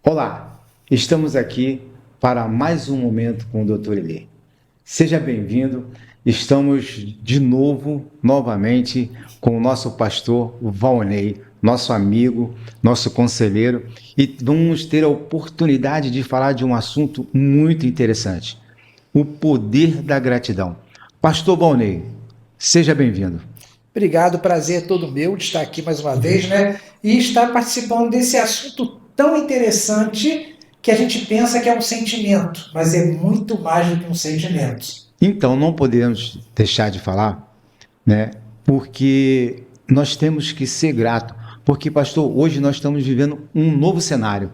Olá, estamos aqui para mais um momento com o Dr. Elê. Seja bem-vindo, estamos novamente com o nosso pastor Valnei, nosso amigo, nosso conselheiro, e vamos ter a oportunidade de falar de um assunto muito interessante, o poder da gratidão. Pastor Valnei, seja bem-vindo. Obrigado, prazer é todo meu de estar aqui mais uma vez, né? E estar participando desse assunto tão interessante que a gente pensa que é um sentimento, mas é muito mais do que um sentimento. Então, não podemos deixar de falar, né? Porque nós temos que ser gratos. Porque, pastor, hoje nós estamos vivendo um novo cenário.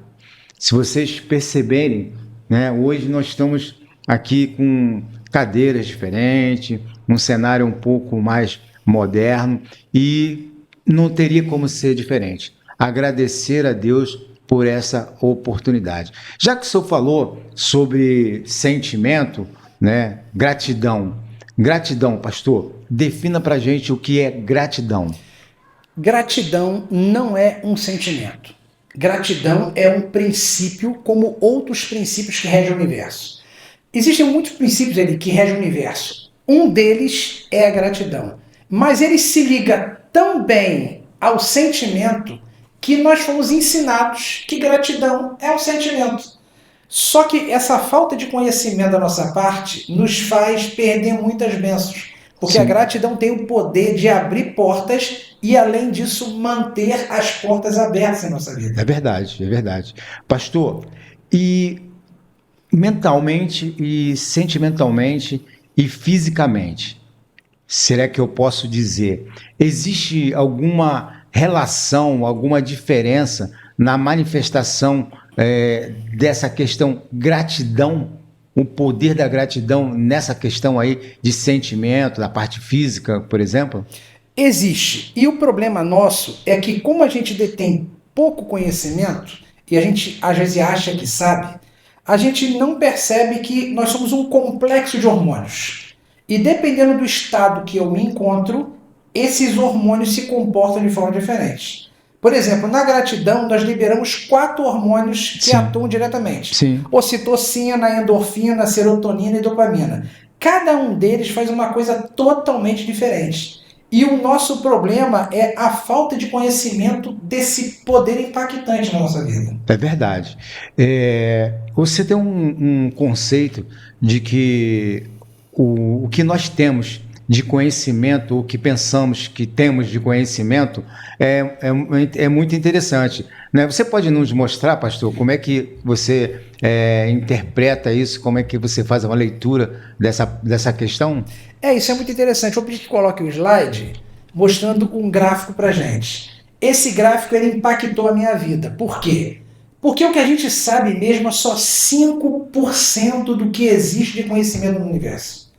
Se vocês perceberem, né? Hoje nós estamos aqui com cadeiras diferentes, um cenário um pouco mais moderno e não teria como ser diferente. Agradecer a Deus por essa oportunidade. Já que o senhor falou sobre sentimento, né? Gratidão. Gratidão, pastor, defina pra gente o que é gratidão. Gratidão não é um sentimento. Gratidão é um princípio como outros princípios que regem o universo. Existem muitos princípios ali que regem o universo. Um deles é a gratidão. Mas ele se liga tão bem ao sentimento que nós fomos ensinados que gratidão é um sentimento. Só que essa falta de conhecimento da nossa parte nos faz perder muitas bênçãos. Porque a gratidão tem o poder de abrir portas e, além disso, manter as portas abertas em nossa vida. É verdade, é verdade. Pastor, e mentalmente e sentimentalmente e fisicamente, será que eu posso dizer, existe alguma relação, alguma diferença na manifestação dessa questão gratidão, o poder da gratidão nessa questão aí de sentimento, da parte física, por exemplo? Existe. E o problema nosso é que, como a gente detém pouco conhecimento, e a gente às vezes acha que sabe, a gente não percebe que nós somos um complexo de hormônios. E dependendo do estado que eu me encontro, esses hormônios se comportam de forma diferente. Por exemplo, na gratidão, nós liberamos 4 hormônios que atuam diretamente. Sim. Ocitocina, endorfina, serotonina e dopamina. Cada um deles faz uma coisa totalmente diferente. E o nosso problema é a falta de conhecimento desse poder impactante na nossa vida. É verdade. Você tem um conceito de que o que nós temos de conhecimento, o que pensamos que temos de conhecimento, é muito interessante, né? Você pode nos mostrar, pastor, como é que você interpreta isso, como é que você faz uma leitura dessa questão? Isso é muito interessante. Eu vou pedir que coloque o slide mostrando um gráfico para gente. Esse gráfico ele impactou a minha vida. Por quê? Porque o que a gente sabe mesmo é só 5% do que existe de conhecimento no universo.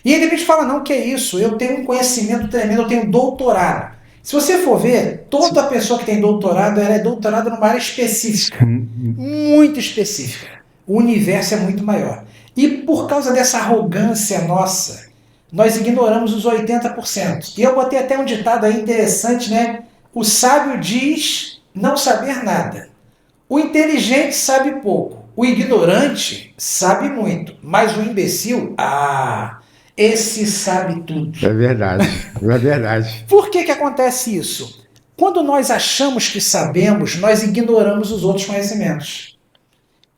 E aí de repente fala, não, que é isso? Eu tenho um conhecimento tremendo, eu tenho doutorado. Se você for ver, toda pessoa que tem doutorado, ela é doutorada numa área específica, muito específica. O universo é muito maior. E por causa dessa arrogância nossa, nós ignoramos os 80%. E eu botei até um ditado aí interessante, né? O sábio diz não saber nada. O inteligente sabe pouco. O ignorante sabe muito. Mas o imbecil, esse sabe tudo. É verdade, é verdade. Por que acontece isso? Quando nós achamos que sabemos, nós ignoramos os outros conhecimentos.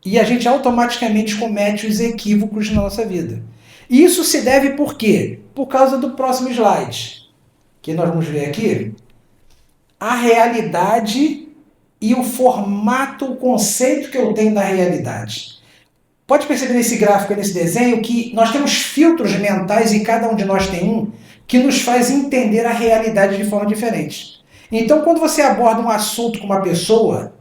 E a gente automaticamente comete os equívocos na nossa vida. E isso se deve por quê? Por causa do próximo slide, que nós vamos ver aqui. A realidade e o formato, o conceito que eu tenho da realidade. Pode perceber nesse gráfico, nesse desenho, que nós temos filtros mentais, e cada um de nós tem um, que nos faz entender a realidade de forma diferente. Então, quando você aborda um assunto com uma pessoa,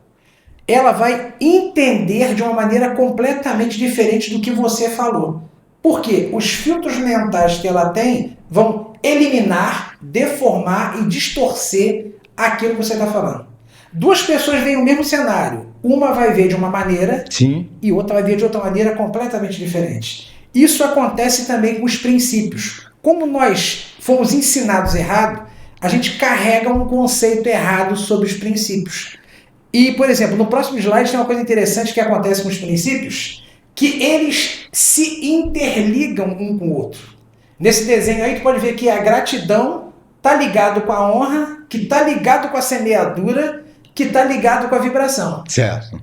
ela vai entender de uma maneira completamente diferente do que você falou. Por quê? Os filtros mentais que ela tem vão eliminar, deformar e distorcer aquilo que você está falando. 2 pessoas veem o mesmo cenário. Uma vai ver de uma maneira. Sim. E outra vai ver de outra maneira completamente diferente. Isso acontece também com os princípios. Como nós fomos ensinados errado, a gente carrega um conceito errado sobre os princípios. E, por exemplo, no próximo slide tem uma coisa interessante que acontece com os princípios, que eles se interligam um com o outro. Nesse desenho aí, tu pode ver que a gratidão está ligado com a honra, que está ligado com a semeadura, que está ligado com a vibração. Certo.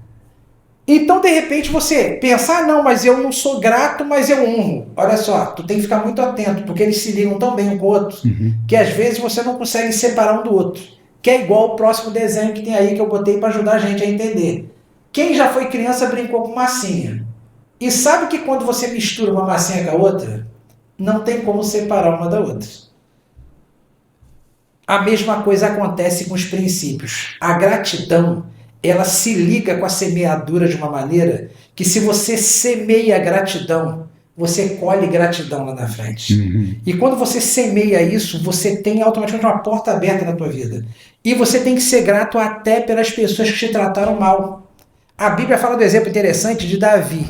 Então, de repente, você pensa, não, mas eu não sou grato, mas eu honro. Olha só, tu tem que ficar muito atento, porque eles se ligam tão bem um com o outro, que às vezes você não consegue separar um do outro. Que é igual o próximo desenho que tem aí, que eu botei para ajudar a gente a entender. Quem já foi criança brincou com massinha. E sabe que quando você mistura uma massinha com a outra, não tem como separar uma da outra. A mesma coisa acontece com os princípios. A gratidão, ela se liga com a semeadura de uma maneira que, se você semeia a gratidão, você colhe gratidão lá na frente. E quando você semeia isso, você tem automaticamente uma porta aberta na tua vida. E você tem que ser grato até pelas pessoas que te trataram mal. A Bíblia fala do exemplo interessante de Davi.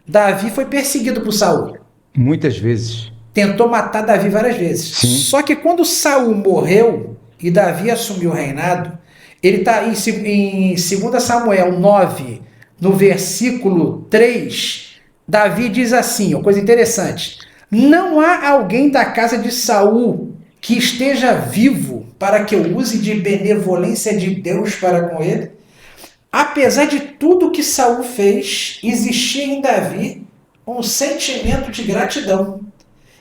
Davi foi perseguido por Saul. Muitas vezes. Tentou matar Davi várias vezes. Sim. Só que quando Saul morreu e Davi assumiu o reinado, ele está em 2 Samuel 9, no versículo 3, Davi diz assim, uma coisa interessante: não há alguém da casa de Saul que esteja vivo para que eu use de benevolência de Deus para com ele? Apesar de tudo que Saul fez, existia em Davi um sentimento de gratidão.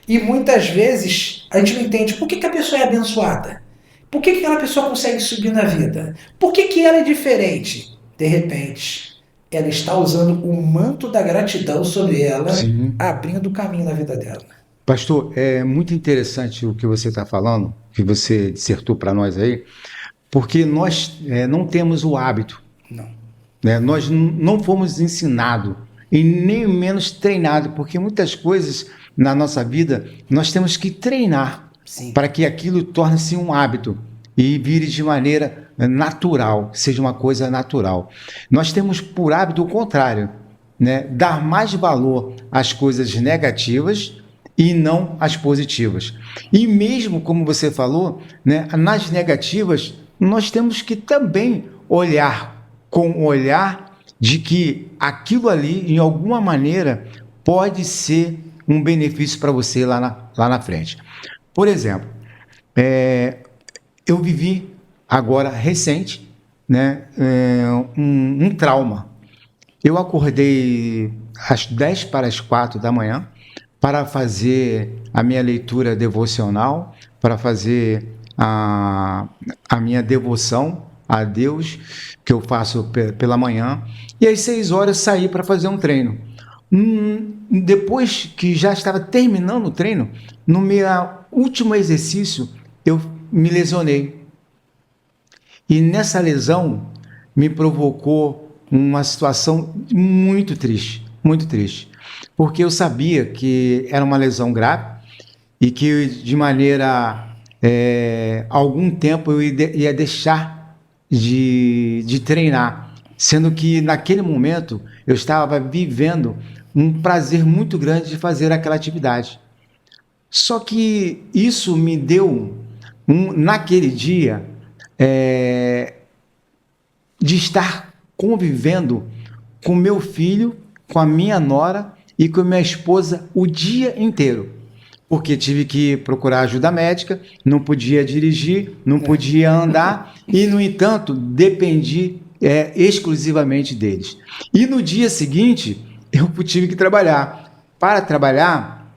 E muitas vezes a gente não entende por que a pessoa é abençoada. Por que aquela pessoa consegue subir na vida? Por que ela é diferente? De repente, ela está usando o manto da gratidão sobre ela, Sim. abrindo o caminho na vida dela. Pastor, é muito interessante o que você está falando, que você dissertou para nós aí, porque nós não temos o hábito. Não. Nós não fomos ensinados e nem menos treinados, porque muitas coisas na nossa vida nós temos que treinar. Sim. Para que aquilo torne-se um hábito e vire de maneira natural, seja uma coisa natural. Nós temos por hábito o contrário, né? Dar mais valor às coisas negativas e não às positivas. E mesmo, como você falou, né, nas negativas, nós temos que também olhar com o olhar de que aquilo ali, em alguma maneira, pode ser um benefício para você lá na frente. Por exemplo, eu vivi agora recente, né, um trauma. Eu acordei às 10 para as 4 da manhã para fazer a minha leitura devocional, para fazer a minha devoção a Deus, que eu faço pela manhã, e às 6 horas saí para fazer um treino. Depois que já estava terminando o treino, no meu último exercício, eu me lesionei. E nessa lesão me provocou uma situação muito triste, porque eu sabia que era uma lesão grave e que de maneira, algum tempo eu ia deixar de treinar, sendo que naquele momento eu estava vivendo um prazer muito grande de fazer aquela atividade. Só que isso me deu, naquele dia, de estar convivendo com meu filho, com a minha nora e com minha esposa o dia inteiro. Porque tive que procurar ajuda médica, não podia dirigir, não podia andar e, no entanto, dependi exclusivamente deles. E no dia seguinte, eu tive que trabalhar. Para trabalhar,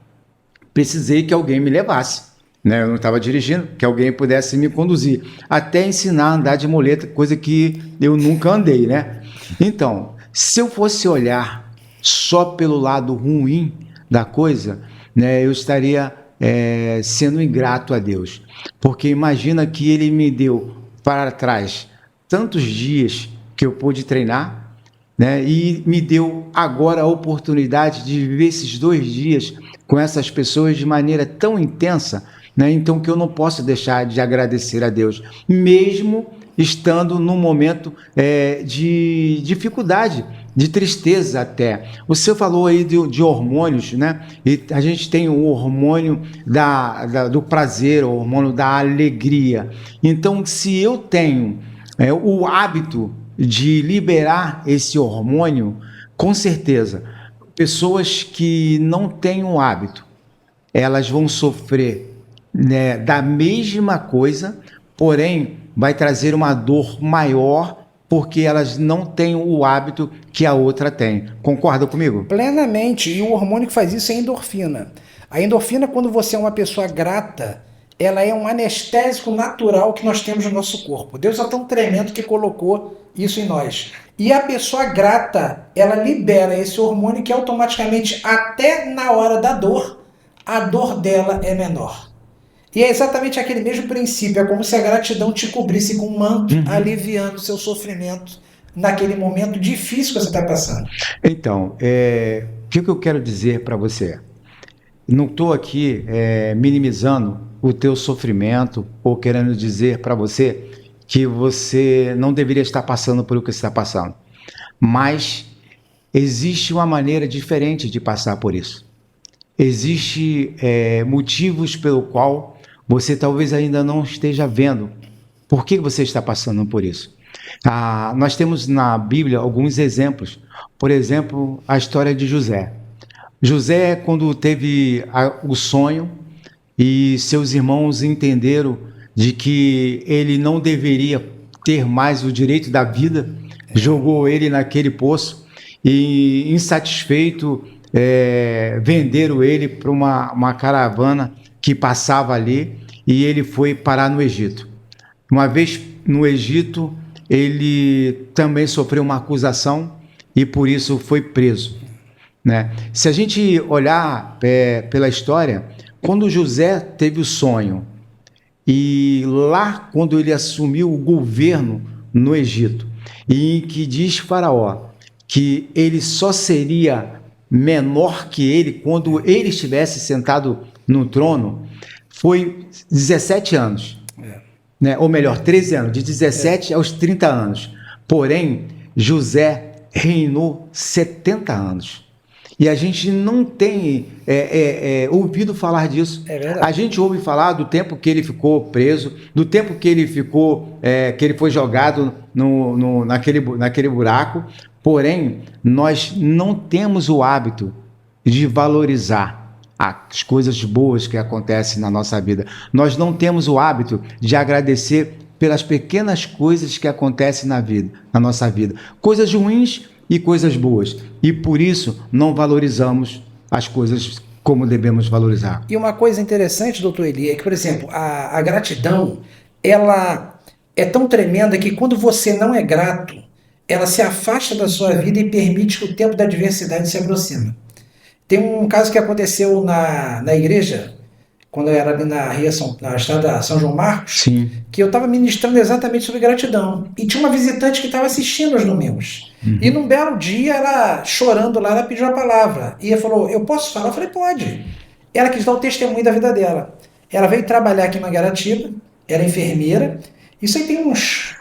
precisei que alguém me levasse. Eu não estava dirigindo, que alguém pudesse me conduzir, até ensinar a andar de muleta, coisa que eu nunca andei, né? Então, se eu fosse olhar só pelo lado ruim da coisa, eu estaria sendo ingrato a Deus, porque imagina que Ele me deu para trás tantos dias que eu pude treinar, e me deu agora a oportunidade de viver esses 2 dias com essas pessoas de maneira tão intensa, então que eu não posso deixar de agradecer a Deus, mesmo estando num momento de dificuldade, de tristeza até. O senhor falou aí de hormônios, né? E a gente tem o hormônio do prazer, o hormônio da alegria. Então, se eu tenho o hábito de liberar esse hormônio, com certeza, pessoas que não têm o hábito, elas vão sofrer, né, da mesma coisa, porém vai trazer uma dor maior porque elas não têm o hábito que a outra tem. Concorda comigo? Plenamente. E o hormônio que faz isso é a endorfina. A endorfina, quando você é uma pessoa grata, ela é um anestésico natural que nós temos no nosso corpo. Deus é tão tremendo que colocou isso em nós. E a pessoa grata, ela libera esse hormônio que automaticamente, até na hora da dor, a dor dela é menor. E é exatamente aquele mesmo princípio, é como se a gratidão te cobrisse com um manto, aliviando o seu sofrimento naquele momento difícil que você está passando. Então, o que eu quero dizer para você? Não estou aqui minimizando o teu sofrimento ou querendo dizer para você que você não deveria estar passando por o que você está passando. Mas existe uma maneira diferente de passar por isso. Existem motivos pelo qual você talvez ainda não esteja vendo por que você está passando por isso. Nós temos na Bíblia alguns exemplos. Por exemplo, a história de José. José, quando teve o sonho e seus irmãos entenderam de que ele não deveria ter mais o direito da vida, jogou ele naquele poço e, insatisfeito, venderam ele para uma caravana que passava ali e ele foi parar no Egito. Uma vez no Egito, ele também sofreu uma acusação e por isso foi preso, né? Se a gente olhar pela história, quando José teve o sonho e lá quando ele assumiu o governo no Egito, e que diz Faraó que ele só seria menor que ele quando ele estivesse sentado no trono, foi 17 anos, né? Ou melhor, 13 anos, de 17 aos 30 anos. Porém, José reinou 70 anos. E a gente não tem ouvido falar disso. É verdade. A gente ouve falar do tempo que ele ficou preso, do tempo que ele ficou, que ele foi jogado naquele buraco. Porém, nós não temos o hábito de valorizar as coisas boas que acontecem na nossa vida. Nós não temos o hábito de agradecer pelas pequenas coisas que acontecem na nossa vida. Coisas ruins e coisas boas. E por isso não valorizamos as coisas como devemos valorizar. E uma coisa interessante, doutor Eli, é que, por exemplo, a gratidão, ela é tão tremenda que quando você não é grato, ela se afasta da sua vida e permite que o tempo da adversidade se aproxime. Tem um caso que aconteceu na igreja, quando eu era ali na estrada São João Marcos, Sim. que eu estava ministrando exatamente sobre gratidão. E tinha uma visitante que estava assistindo aos domingos. E num belo dia, ela chorando lá, ela pediu a palavra. E ela falou, eu posso falar? Eu falei, pode. Ela quis dar o testemunho da vida dela. Ela veio trabalhar aqui em Mangaratiba, era enfermeira. Isso aí tem uns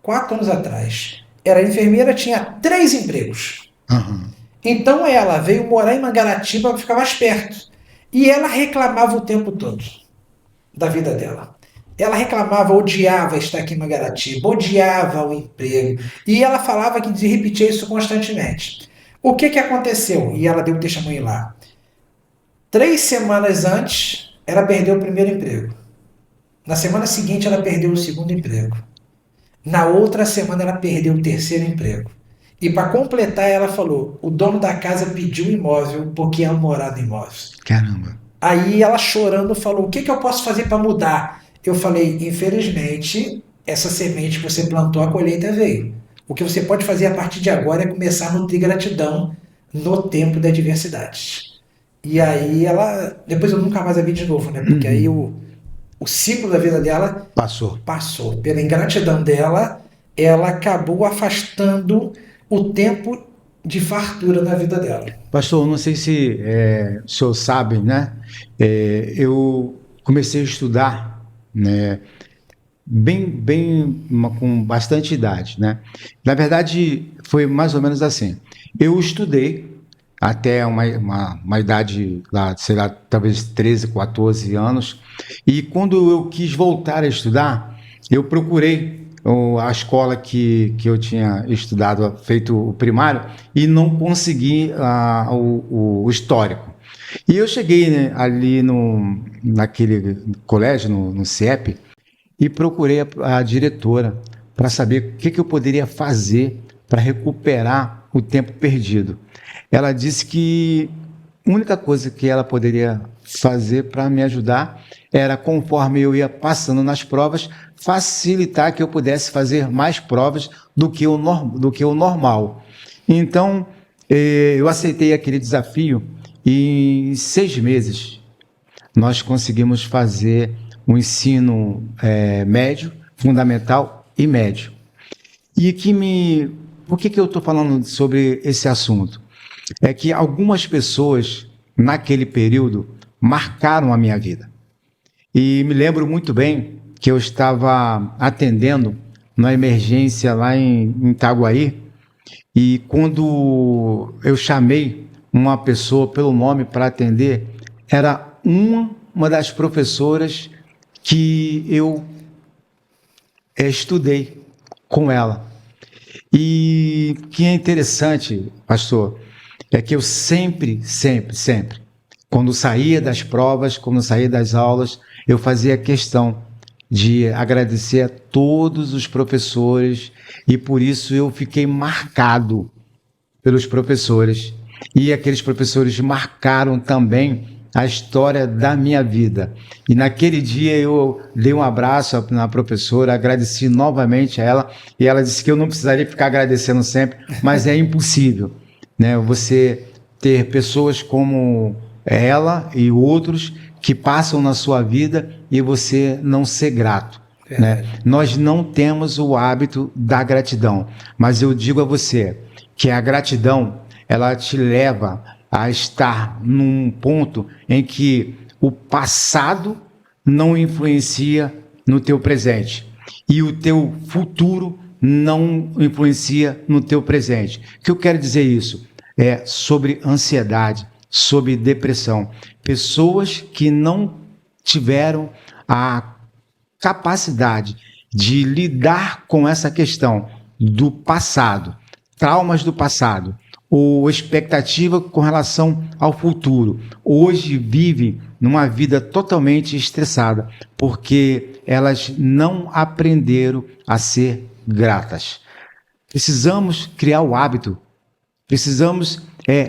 4 anos atrás. Era enfermeira, tinha 3 empregos. Então ela veio morar em Mangaratiba para ficar mais perto. E ela reclamava o tempo todo da vida dela. Ela reclamava, odiava estar aqui em Mangaratiba, odiava o emprego. E ela falava que repetia isso constantemente. O que aconteceu? E ela deu testemunho lá. 3 semanas antes, ela perdeu o primeiro emprego. Na semana seguinte, ela perdeu o segundo emprego. Na outra semana, ela perdeu o terceiro emprego. E para completar, ela falou, o dono da casa pediu o imóvel porque ia morar no imóvel. Caramba. Aí ela chorando falou, o que eu posso fazer para mudar? Eu falei, infelizmente, essa semente que você plantou, a colheita veio. O que você pode fazer a partir de agora é começar a nutrir gratidão no tempo da adversidade. E aí ela, depois eu nunca mais a vi de novo, né? Porque aí o ciclo da vida dela passou. Pela ingratidão dela, ela acabou afastando o tempo de fartura na vida dela. Pastor, não sei se o senhor sabe, né? Eu comecei a estudar, né? Com bastante idade, né? Na verdade, foi mais ou menos assim. Eu estudei até uma idade, lá, sei lá, talvez 13, 14 anos, e quando eu quis voltar a estudar, eu procurei a escola que eu tinha estudado, feito o primário, e não consegui o histórico. E eu cheguei, né, ali naquele colégio, no CIEP, e procurei a diretora para saber o que eu poderia fazer para recuperar o tempo perdido. Ela disse que a única coisa que ela poderia fazer para me ajudar era, conforme eu ia passando nas provas, facilitar que eu pudesse fazer mais provas do que o normal. Então, eu aceitei aquele desafio e em 6 meses nós conseguimos fazer o ensino médio, fundamental e médio. E por que eu estou falando sobre esse assunto? É que algumas pessoas, naquele período, marcaram a minha vida. E me lembro muito bem que eu estava atendendo na emergência lá em Itaguaí, e quando eu chamei uma pessoa pelo nome para atender, era uma das professoras que eu estudei com ela. E o que é interessante, pastor, é que eu sempre, quando saía das provas, quando saía das aulas, eu fazia questão de agradecer a todos os professores, e por isso eu fiquei marcado pelos professores. E aqueles professores marcaram também a história da minha vida. E naquele dia eu dei um abraço na professora, agradeci novamente a ela, e ela disse que eu não precisaria ficar agradecendo sempre, mas é impossível, né? Você ter pessoas como ela e outros que passam na sua vida e você não ser grato, né? Nós não temos o hábito da gratidão, mas eu digo a você que a gratidão, ela te leva a estar num ponto em que o passado não influencia no teu presente e o teu futuro não influencia no teu presente. O que eu quero dizer isso? É sobre ansiedade, sobre depressão. Pessoas que não tiveram a capacidade de lidar com essa questão do passado, traumas do passado, ou expectativa com relação ao futuro, hoje vivem numa vida totalmente estressada, porque elas não aprenderam a ser gratas. Precisamos criar o hábito, precisamos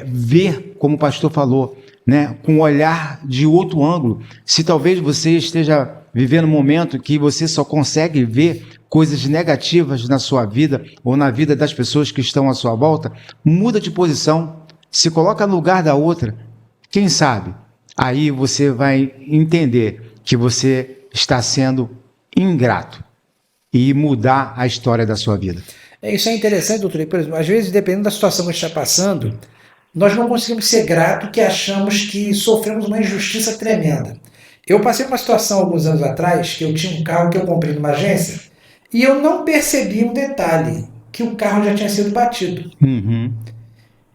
ver, como o pastor falou, né, com um olhar de outro ângulo. Se talvez você esteja vivendo um momento que você só consegue ver coisas negativas na sua vida ou na vida das pessoas que estão à sua volta, muda de posição, se coloca no lugar da outra. Quem sabe? Aí você vai entender que você está sendo ingrato e mudar a história da sua vida. Isso é interessante, doutor. Por exemplo, às vezes, dependendo da situação que a gente está passando, nós não conseguimos ser gratos, que achamos que sofremos uma injustiça tremenda. Eu passei uma situação alguns anos atrás, que eu tinha um carro que eu comprei numa agência, e eu não percebi um detalhe, que o carro já tinha sido batido. Uhum.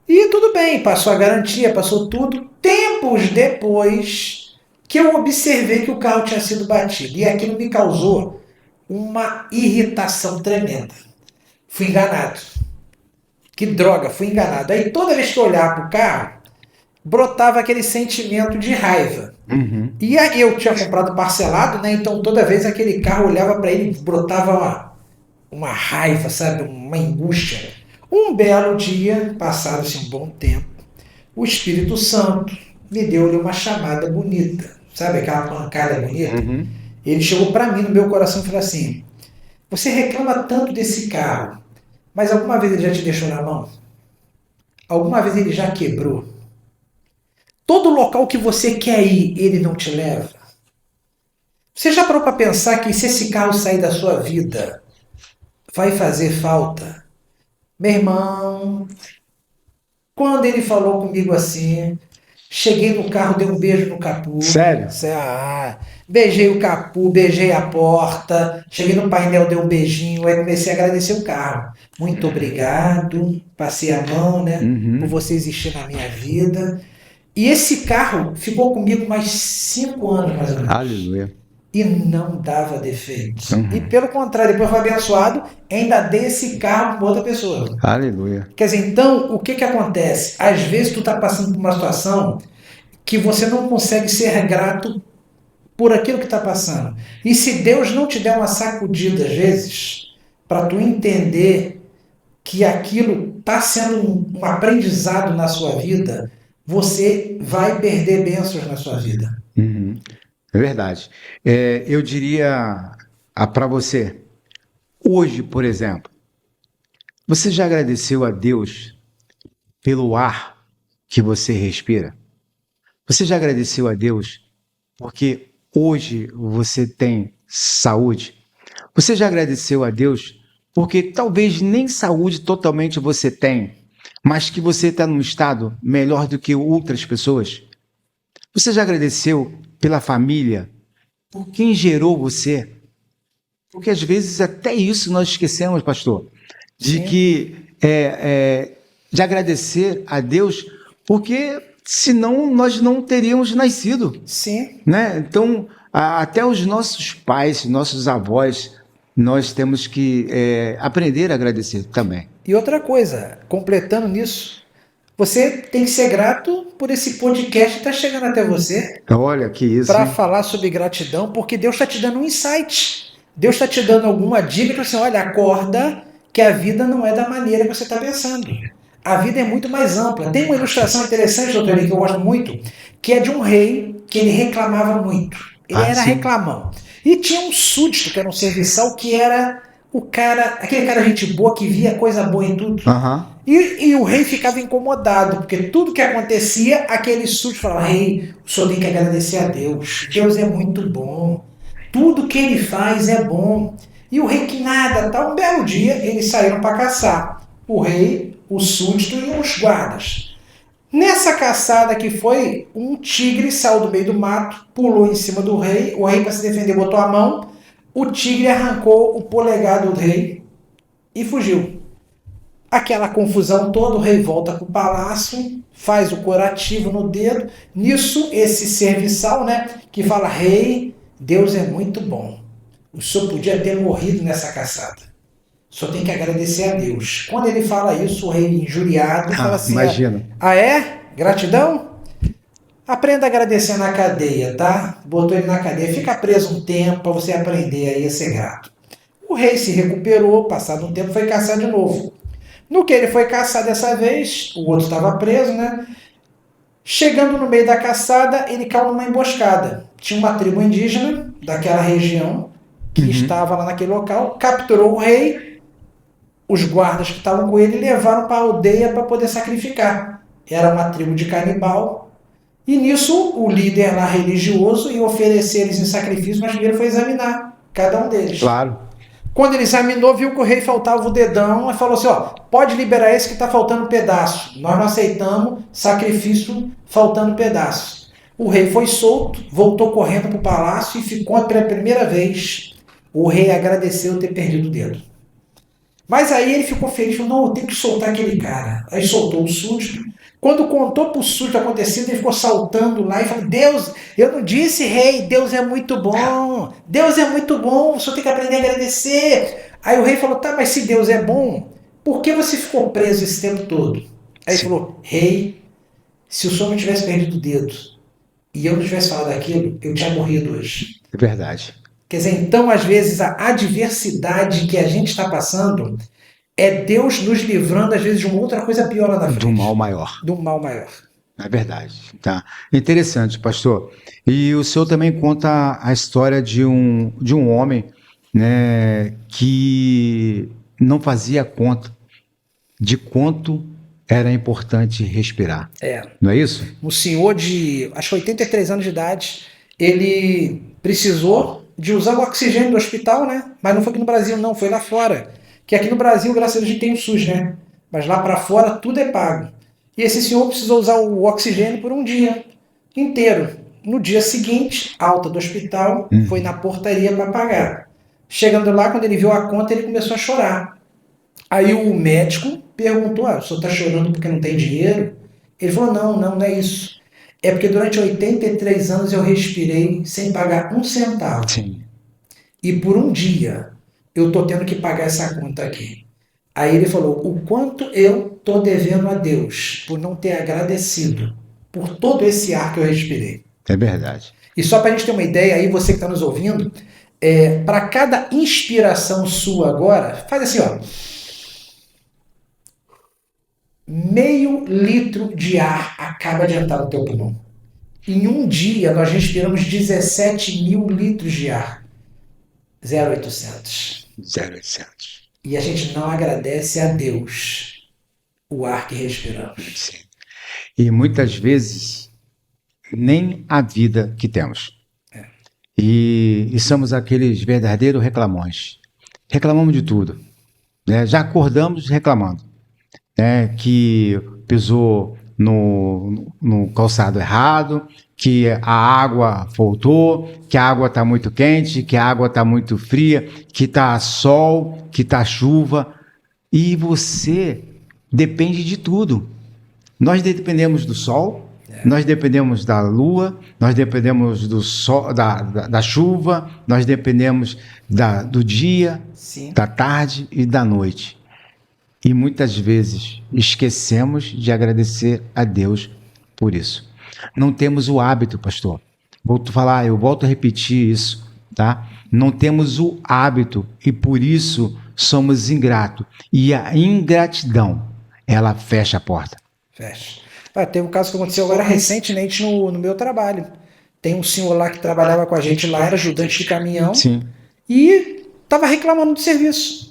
E tudo bem, passou a garantia, passou tudo. Tempos depois que eu observei que o carro tinha sido batido. E aquilo me causou uma irritação tremenda. Fui enganado. Que droga, fui enganado. Aí toda vez que eu olhava para o carro, brotava aquele sentimento de raiva. Uhum. E aí eu tinha comprado parcelado, né? Então toda vez aquele carro olhava para ele, brotava uma raiva, sabe? Uma angústia. Um belo dia, passado-se um bom tempo, o Espírito Santo me deu-lhe uma chamada bonita. Sabe aquela pancada bonita? Uhum. Ele chegou para mim no meu coração e falou assim: você reclama tanto desse carro, mas alguma vez ele já te deixou na mão? Alguma vez ele já quebrou? Todo local que você quer ir, ele não te leva? Você já parou para pensar que se esse carro sair da sua vida, vai fazer falta? Meu irmão, quando ele falou comigo assim, cheguei no carro, dei um beijo no capô. Sério? Beijei o capô, beijei a porta, cheguei no painel, dei um beijinho, aí comecei a agradecer o carro. Muito obrigado, passei a mão, né, por você existir na minha vida. E esse carro ficou comigo mais 5 anos, mais ou menos. Aleluia. e não dava defeitos. Uhum. E pelo contrário, depois foi abençoado, ainda dei esse carro para outra pessoa. Aleluia. Quer dizer, então, o que que acontece? Às vezes tu está passando por uma situação que você não consegue ser grato por aquilo que está passando. E se Deus não te der uma sacudida, às vezes, para tu entender que aquilo está sendo um aprendizado na sua vida, você vai perder bênçãos na sua vida. Uhum. É verdade. Eu diria para você, hoje, por exemplo, você já agradeceu a Deus pelo ar que você respira? Você já agradeceu a Deus porque hoje você tem saúde? Você já agradeceu a Deus porque talvez nem saúde totalmente você tem, mas que você está num estado melhor do que outras pessoas? Você já agradeceu pela família, por quem gerou você? Porque às vezes até isso nós esquecemos, pastor, de Sim. que de agradecer a Deus, porque senão nós não teríamos nascido, Sim. né? Então, até os nossos pais, nossos avós, nós temos que aprender a agradecer também. E outra coisa, completando nisso, você tem que ser grato por esse podcast estar chegando até você Olha que isso, para hein? falar sobre gratidão, porque Deus está te dando um insight. Deus está te dando alguma dica para você, olha, acorda que a vida não é da maneira que você está pensando. A vida é muito mais ampla. Tem uma ilustração interessante, doutor, que eu gosto muito, que é de um rei que ele reclamava muito. Ele era sim. reclamão. E tinha um súdito, que era um serviçal, que era o cara, aquele cara gente boa que via coisa boa em tudo. Aham. E o rei ficava incomodado, porque tudo que acontecia, aquele súdito falava, rei, o senhor tem que agradecer a Deus. Deus é muito bom. Tudo que ele faz é bom. E o rei que nada, tal, um belo dia, eles saíram para caçar. O rei, o súdito e os guardas. Nessa caçada que foi, um tigre saiu do meio do mato, pulou em cima do rei, o rei para se defender botou a mão, o tigre arrancou o polegar do rei e fugiu. Aquela confusão toda, o rei volta para o palácio, faz o curativo no dedo. Nisso, esse serviçal, né, que fala, rei, Deus é muito bom. O senhor podia ter morrido nessa caçada. O senhor tem que agradecer a Deus. Quando ele fala isso, o rei injuriado fala assim, imagina. ah é? Gratidão? Aprenda a agradecer na cadeia, tá? Botou ele na cadeia, fica preso um tempo para você aprender aí a ser grato. O rei se recuperou, passado um tempo foi caçar de novo. No que ele foi caçar dessa vez, o outro estava preso, né? Chegando no meio da caçada, ele caiu numa emboscada. Tinha uma tribo indígena daquela região que estava lá naquele local, capturou o rei, os guardas que estavam com ele levaram para a aldeia para poder sacrificar. Era uma tribo de canibal. E nisso, o líder lá religioso ia oferecer eles em sacrifício, mas primeiro foi examinar cada um deles. Claro. Quando ele examinou, viu que o rei faltava o dedão e falou assim, ó, pode liberar esse que está faltando pedaço. Nós não aceitamos sacrifício faltando pedaço. O rei foi solto, voltou correndo para o palácio e ficou pela primeira vez. O rei agradeceu ter perdido o dedo. Mas aí ele ficou feliz, falou, não, eu tenho que soltar aquele cara. Aí soltou o súdito. Quando contou para o súdito o acontecido, ele ficou saltando lá e falou, Deus, eu não disse, rei, Deus é muito bom. Deus é muito bom, o senhor tem que aprender a agradecer. Aí o rei falou, tá, mas se Deus é bom, por que você ficou preso esse tempo todo? Aí ele falou, rei, se o senhor não tivesse perdido o dedo e eu não tivesse falado aquilo, eu tinha morrido hoje. É verdade. Quer dizer, então, às vezes, a adversidade que a gente está passando é Deus nos livrando, às vezes, de uma outra coisa pior lá na frente. Do mal maior. Do mal maior. É verdade. Tá. Interessante, pastor. E o senhor também conta a história de um homem, né, que não fazia conta de quanto era importante respirar. Não é isso? Um senhor de, acho que 83 anos de idade, ele precisou de usar o oxigênio do hospital, né? Mas não foi aqui no Brasil, não, foi lá fora. Que aqui no Brasil, graças a Deus, a gente tem o SUS, né? Mas lá para fora tudo é pago. E esse senhor precisou usar o oxigênio por um dia inteiro. No dia seguinte, alta do hospital, foi na portaria para pagar. Chegando lá, quando ele viu a conta, ele começou a chorar. Aí o médico perguntou, o senhor está chorando porque não tem dinheiro? Ele falou, não é isso. É porque durante 83 anos eu respirei sem pagar um centavo. Sim. E por um dia eu estou tendo que pagar essa conta aqui. Aí ele falou, o quanto eu estou devendo a Deus por não ter agradecido por todo esse ar que eu respirei. É verdade. E só para a gente ter uma ideia, aí você que está nos ouvindo, para cada inspiração sua agora, faz assim, ó. Meio litro de ar acaba de entrar no teu pulmão. Em um dia, nós respiramos 17 mil litros de ar. 0,800. 0,800. E a gente não agradece a Deus o ar que respiramos. Sim. E muitas vezes, nem a vida que temos. E somos aqueles verdadeiros reclamões. Reclamamos de tudo. Né? Já acordamos reclamando. Né? Que pisou no calçado errado, que a água faltou, que a água está muito quente, que a água está muito fria, que está sol, que está chuva. E você depende de tudo. Nós dependemos do sol, nós dependemos da lua, nós dependemos do sol, da chuva, nós dependemos do dia, Sim. da tarde e da noite. E muitas vezes esquecemos de agradecer a Deus por isso. Não temos o hábito, pastor. Eu volto a repetir isso, tá? Não temos o hábito e por isso somos ingratos. E a ingratidão, ela fecha a porta. Fecha. Teve um caso que aconteceu agora recentemente no meu trabalho. Tem um senhor lá que trabalhava com a gente lá, era ajudante de caminhão. Sim. E estava reclamando do serviço.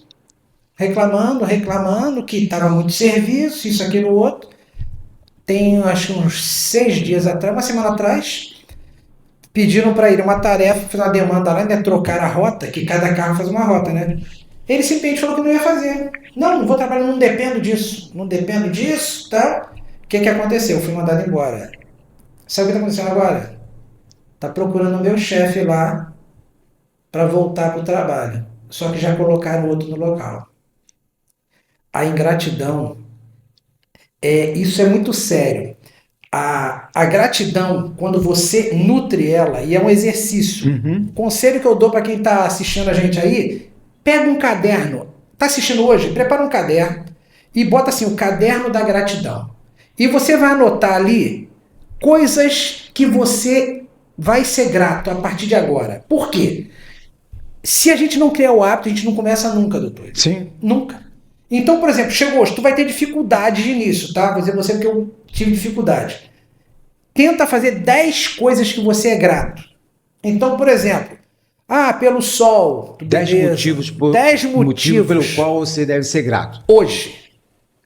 Reclamando que estava muito serviço, isso, aquilo, outro. Tem, acho que uns 6 dias atrás, uma semana atrás, pediram para ele uma tarefa, fazer uma demanda lá, né? Trocar a rota, que cada carro faz uma rota, né? Ele simplesmente falou que não ia fazer. Não vou trabalhar, não dependo disso, tá? O que aconteceu? Eu fui mandado embora. Sabe o que está acontecendo agora? Tá procurando o meu chefe lá para voltar para o trabalho. Só que já colocaram outro no local. A ingratidão, isso é muito sério. A gratidão, quando você nutre ela, e é um exercício. Conselho que eu dou para quem está assistindo a gente aí, pega um caderno. Está assistindo hoje? Prepara um caderno e bota assim, o caderno da gratidão. E você vai anotar ali coisas que você vai ser grato a partir de agora. Por quê? Se a gente não criar o hábito, a gente não começa nunca, doutor. Sim. Nunca. Então, por exemplo, chegou hoje, tu vai ter dificuldade de início, tá? Vou dizer você porque eu tive dificuldade. Tenta fazer 10 coisas que você é grato. Então, por exemplo, pelo sol. 10 motivos pelo qual você deve ser grato. Hoje.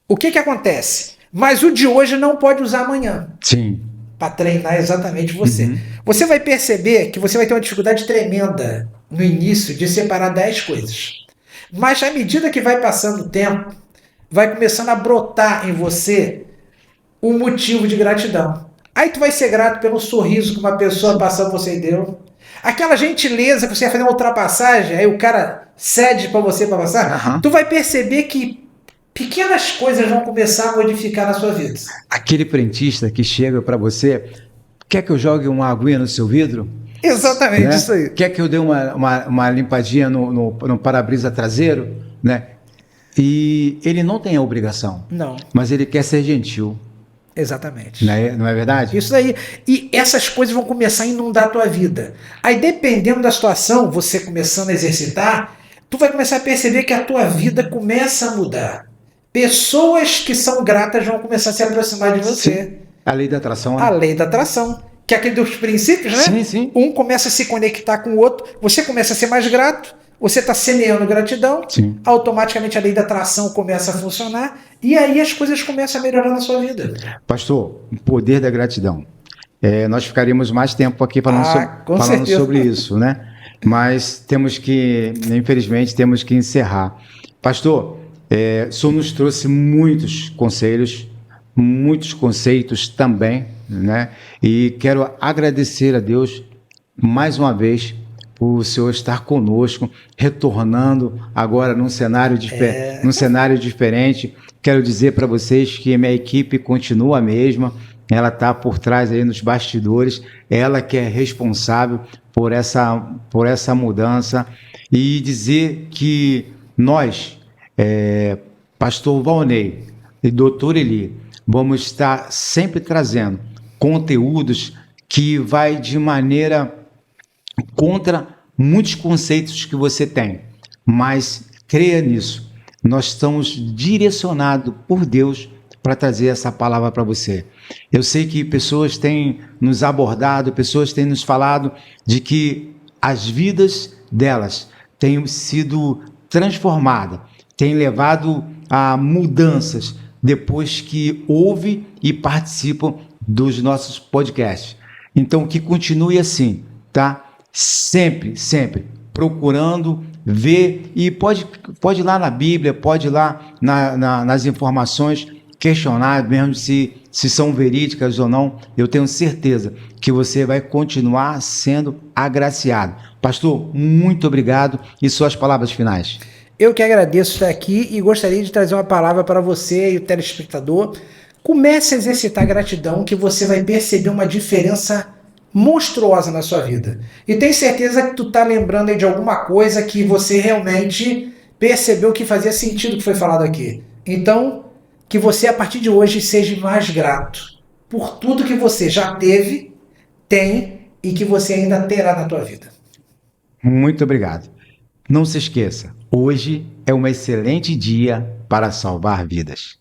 O que acontece? Mas o de hoje não pode usar amanhã. Sim. Para treinar exatamente você. Você vai perceber que você vai ter uma dificuldade tremenda no início de separar 10 coisas. Mas à medida que vai passando o tempo, vai começando a brotar em você um motivo de gratidão. Aí tu vai ser grato pelo sorriso que uma pessoa passou você e deu. Aquela gentileza que você ia fazer uma ultrapassagem, aí o cara cede para você para passar. Tu vai perceber que pequenas coisas vão começar a modificar na sua vida. Aquele frentista que chega para você, quer que eu jogue uma aguinha no seu vidro? Exatamente, né? Isso aí. Quer que eu dê uma limpadinha no para-brisa traseiro? Né? E ele não tem a obrigação. Não. Mas ele quer ser gentil. Exatamente. Não é verdade? Isso aí. E essas coisas vão começar a inundar a tua vida. Aí, dependendo da situação, você começando a exercitar, tu vai começar a perceber que a tua vida começa a mudar. Pessoas que são gratas vão começar a se aproximar de você. Sim. A lei da atração. A lei da atração. Que é aquele dos princípios, né? Sim, sim. Um começa a se conectar com o outro, você começa a ser mais grato, você está semeando gratidão, sim. Automaticamente a lei da atração começa a funcionar e aí as coisas começam a melhorar na sua vida. Pastor, o poder da gratidão. Nós ficaríamos mais tempo aqui falando sobre isso, né? Mas infelizmente, temos que encerrar. Pastor, o senhor nos trouxe muitos conselhos, muitos conceitos também, né? E quero agradecer a Deus mais uma vez por o senhor estar conosco, retornando agora num cenário diferente. Quero dizer para vocês que a minha equipe continua a mesma, ela está por trás aí nos bastidores, ela que é responsável por essa mudança, e dizer que nós, Pastor Valnei e Doutor Eli, vamos estar sempre trazendo conteúdos que vai de maneira contra muitos conceitos que você tem, mas creia nisso, nós estamos direcionados por Deus para trazer essa palavra para você. Eu sei que pessoas têm nos abordado, pessoas têm nos falado de que as vidas delas têm sido transformadas, têm levado a mudanças depois que ouvem e participam dos nossos podcasts. Então, que continue assim, tá? Sempre, sempre procurando ver, e pode ir lá na Bíblia, pode ir lá nas informações, questionar mesmo se são verídicas ou não. Eu tenho certeza que você vai continuar sendo agraciado. Pastor, muito obrigado, e suas palavras finais. Eu que agradeço estar aqui e gostaria de trazer uma palavra para você e o telespectador. Comece a exercitar a gratidão, que você vai perceber uma diferença monstruosa na sua vida. E tenho certeza que tu tá lembrando aí de alguma coisa que você realmente percebeu que fazia sentido o que foi falado aqui. Então, que você a partir de hoje seja mais grato por tudo que você já teve, tem e que você ainda terá na tua vida. Muito obrigado. Não se esqueça, hoje é um excelente dia para salvar vidas.